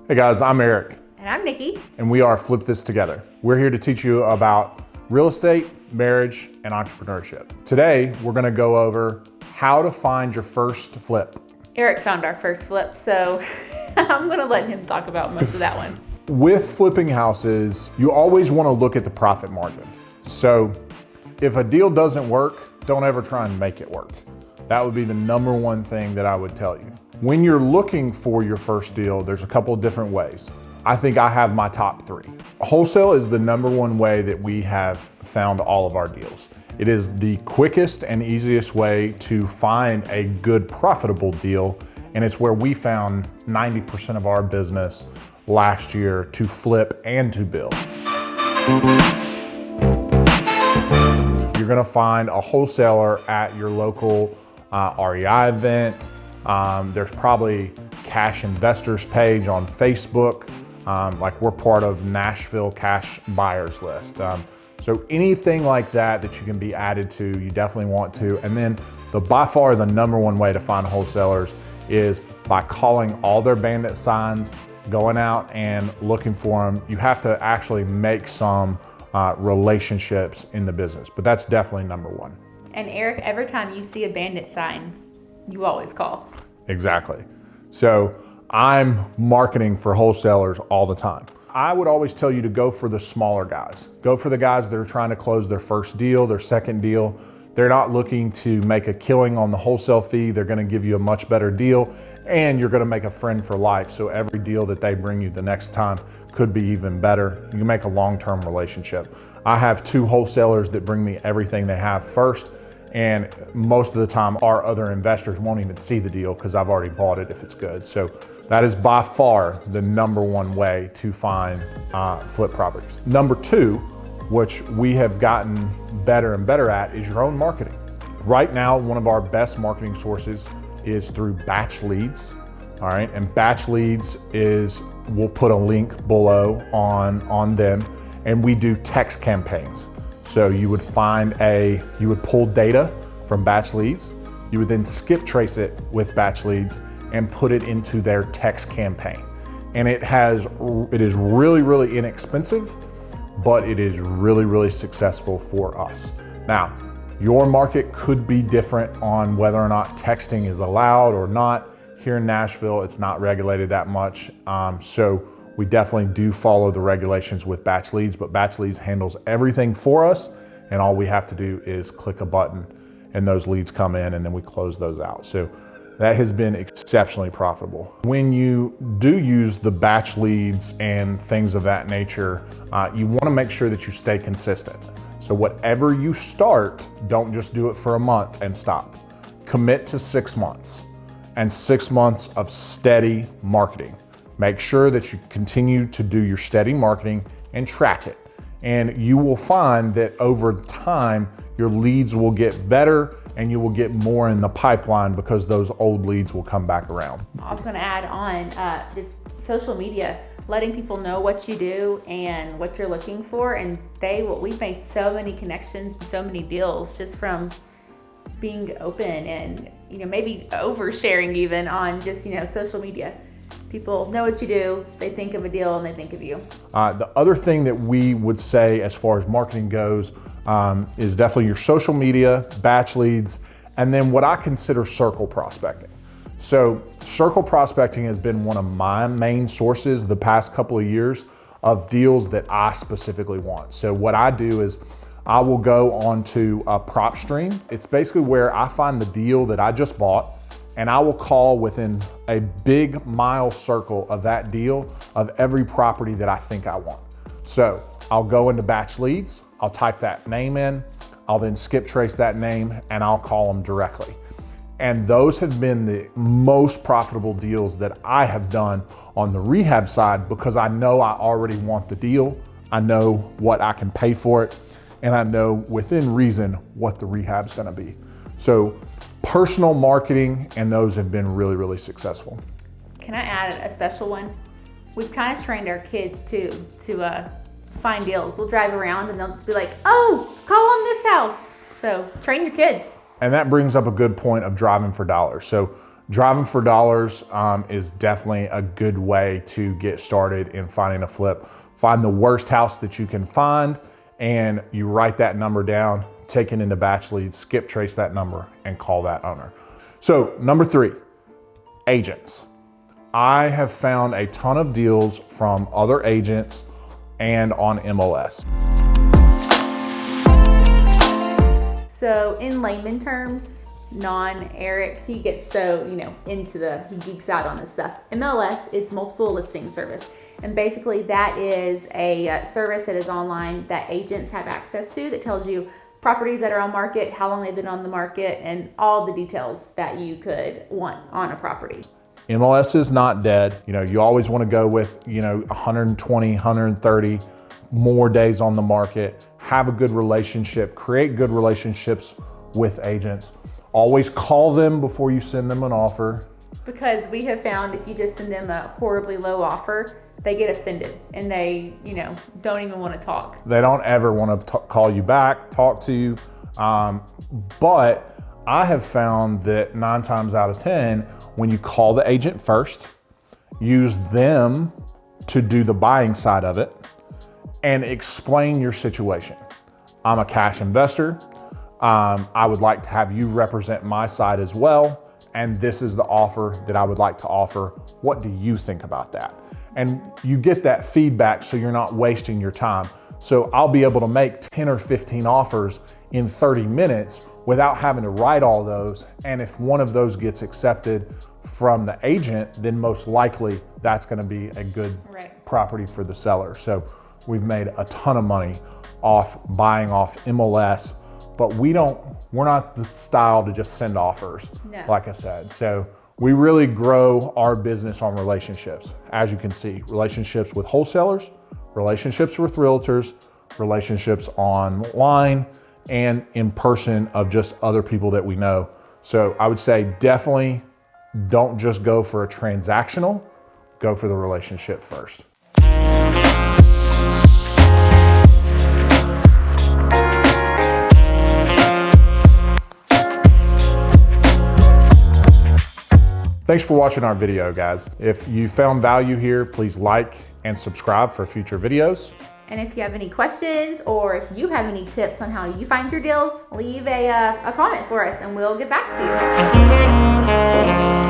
Hey guys, I'm Eric. And I'm Nikki. And we are Flip This Together. We're here to teach you about real estate, marriage, and entrepreneurship. Today, we're gonna go over how to find your first flip. Eric found our first flip, so I'm gonna let him talk about most of that one. With flipping houses, you always wanna look at the profit margin. So if a deal doesn't work, don't ever try and make it work. That would be the number one thing that I would tell you. When you're looking for your first deal, there's a couple of different ways. I think I have my top three. Wholesale is the number one way that we have found all of our deals. It is the quickest and easiest way to find a good, profitable deal, and it's where we found 90% of our business last year to flip and to build. You're gonna find a wholesaler at your local REI event. There's probably cash investors page on Facebook. Like we're part of Nashville cash buyers list. So anything like that that you can be added to, you definitely want to. And then by far the number one way to find wholesalers is by calling all their bandit signs, going out and looking for them. You have to actually make some relationships in the business, but that's definitely number one. And Eric, every time you see a bandit sign, you always call. Exactly. So I'm marketing for wholesalers all the time. I would always tell you to go for the smaller guys. Go for the guys that are trying to close their first deal, their second deal. They're not looking to make a killing on the wholesale fee. They're gonna give you a much better deal, and you're gonna make a friend for life. So every deal that they bring you the next time could be even better. You can make a long-term relationship. I have two wholesalers that bring me everything they have first, and most of the time our other investors won't even see the deal because I've already bought it if it's good. So that is by far the number one way to find flip properties. Number two, which we have gotten better and better at, is your own marketing. Right now, one of our best marketing sources is through batch leads. All right, and batch leads is, we'll put a link below on them, and we do text campaigns. So you would pull data from batch leads, you would then skip trace it with batch leads and put it into their text campaign. And it is really, really inexpensive, but it is really, really successful for us. Now, your market could be different on whether or not texting is allowed or not. Here in Nashville, it's not regulated that much. So we definitely do follow the regulations with batch leads, but batch leads handles everything for us, and all we have to do is click a button and those leads come in, and then we close those out. So that has been exceptionally profitable. When you do use the batch leads and things of that nature, you wanna make sure that you stay consistent. So whatever you start, don't just do it for a month and stop. Commit to 6 months, and 6 months of steady marketing. Make sure that you continue to do your steady marketing and track it. And you will find that over time, your leads will get better and you will get more in the pipeline because those old leads will come back around. I was gonna add on just social media, letting people know what you do and what you're looking for. And we've made so many connections, so many deals just from being open and maybe oversharing even on just social media. People know what you do, they think of a deal and they think of you. The other thing that we would say as far as marketing goes is definitely your social media, batch leads, and then what I consider circle prospecting. So circle prospecting has been one of my main sources the past couple of years of deals that I specifically want. So what I do is I will go onto a prop stream. It's basically where I find the deal that I just bought, and I will call within a big mile circle of that deal of every property that I think I want. So I'll go into batch leads, I'll type that name in, I'll then skip trace that name, and I'll call them directly. And those have been the most profitable deals that I have done on the rehab side because I know I already want the deal, I know what I can pay for it, and I know within reason what the rehab's gonna be. So personal marketing, and those have been really, really successful. Can I add a special one? We've kind of trained our kids to find deals. We'll drive around and they'll just be like, oh, call on this house. So train your kids. And that brings up a good point of driving for dollars. So Driving for dollars is definitely a good way to get started in finding a flip. Find the worst house that you can find and you write that number down, take it into batch leads, skip trace that number and call that owner. So number 3, agents. I have found a ton of deals from other agents and on MLS. So in layman terms, non-Eric, he gets so, he geeks out on this stuff. MLS is multiple listing service. And basically that is a service that is online that agents have access to that tells you properties that are on market, how long they've been on the market, and all the details that you could want on a property. MLS is not dead. You always want to go with, 120, 130 more days on the market, have a good relationship, create good relationships with agents. Always call them before you send them an offer. Because we have found if you just send them a horribly low offer, they get offended and they, don't even want to talk. They don't ever want to call you back, talk to you. But I have found that 9 times out of 10, when you call the agent first, use them to do the buying side of it and explain your situation. I'm a cash investor. I would like to have you represent my side as well. And this is the offer that I would like to offer. What do you think about that? And you get that feedback so you're not wasting your time. So I'll be able to make 10 or 15 offers in 30 minutes without having to write all those. And if one of those gets accepted from the agent, then most likely that's gonna be a good property for the seller. So we've made a ton of money off buying off MLS, but we're not the style to just send offers, like I said. So we really grow our business on relationships. As you can see, relationships with wholesalers, relationships with realtors, relationships online, and in person of just other people that we know. So I would say definitely don't just go for a transactional, go for the relationship first. Thanks for watching our video, guys. If you found value here, please like and subscribe for future videos. And if you have any questions or if you have any tips on how you find your deals, leave a comment for us and we'll get back to you.